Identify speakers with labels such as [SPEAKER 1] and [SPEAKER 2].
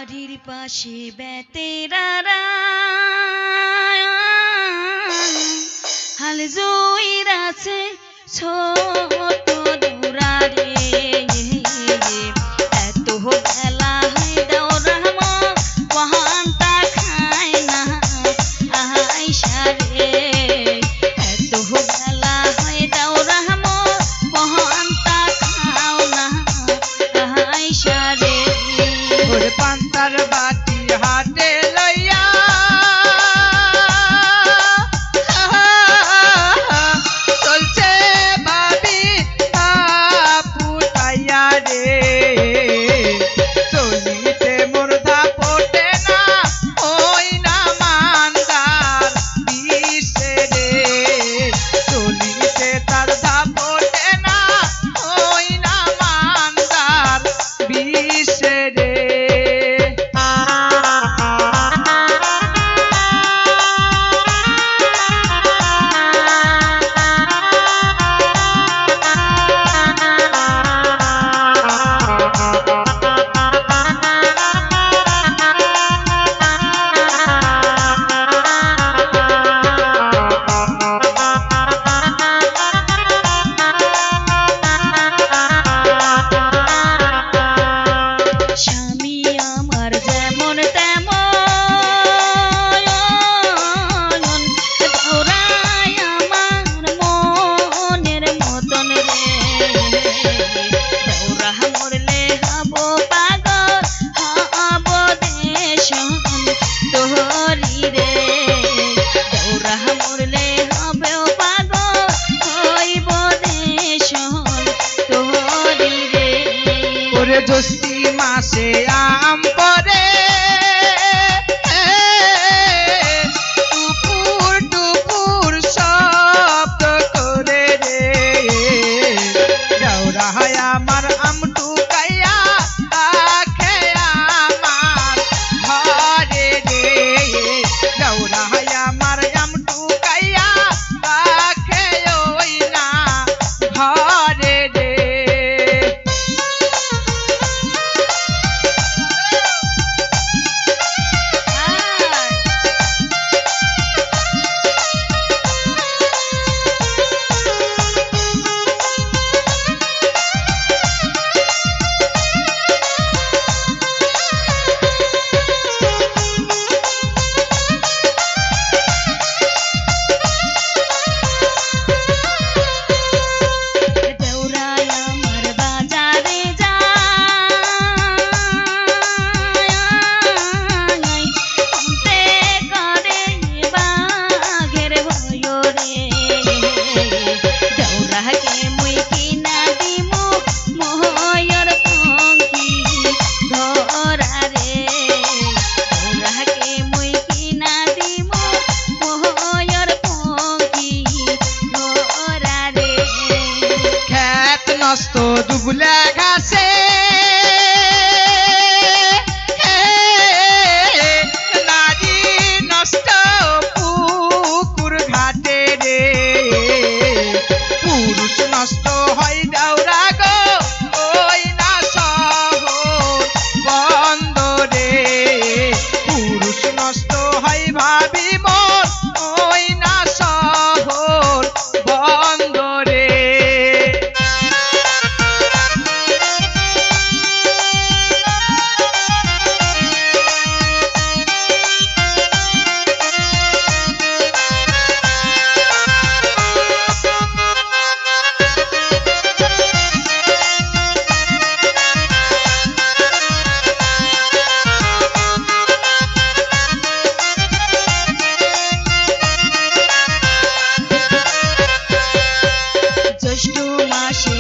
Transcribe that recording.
[SPEAKER 1] বাড়ির পাশে বেতেরারা হাল জুইরাছে ছোট দুরারে এত বেলা হয় দৌড়া মহান্তা খায় না আইসা রে এত বেলা হয় দৌড়া মহান্তা খাও না আইসা রে
[SPEAKER 2] ওরে পান্তার বাটি হাতে লইয়া চলছে ভাবি পুতাইয়া রে চলিতে মোরধা পড়ে না ওই না মান্দার বিষে রে চলিতে তার ধা পড়ে না ওই না মান্দার বিষে রে
[SPEAKER 1] স্বামী আমার যেমন তেমন দৌড়ায় আমার মনের মতন রে দৌড়া মরলে হব পাগল হব দেশন তোহরি রে দৌড়া মরলে হবে পাগল হইব দেশন তোহরি রে
[SPEAKER 2] ওরে জ্যৈষ্ঠী মাসে আম পরে টুপুর টুপুর শব্দ করে রে দৌড়ায় আমার আম টুকাইয়া আখে আমার ঘরে রে দৌড়ায় আমার আম টুকাইয়া আখে ওই না ঘরে রে
[SPEAKER 1] দৌড়ায় আমার বাজারে যায় অন্তে করে বাঘের ভয় রে দৌড়াকে মুই কিনা দিমু ময়ূর পঙ্খী ধরা রে দৌড়াকে মুই কিনা দিমু ময়ূর পঙ্খী ধরা রে
[SPEAKER 2] খ্যাত নষ্ট দুবলা ঘাসে নারী নষ্ট পুকুর ঘাটে রে পুরুষ নষ্ট হয় দাউরা গো ওই না শহর বন্দরে পুরুষ নষ্ট হয় ভাবি মন ওই না শহর বন্দরে
[SPEAKER 1] জ্যৈষ্ঠ মাসে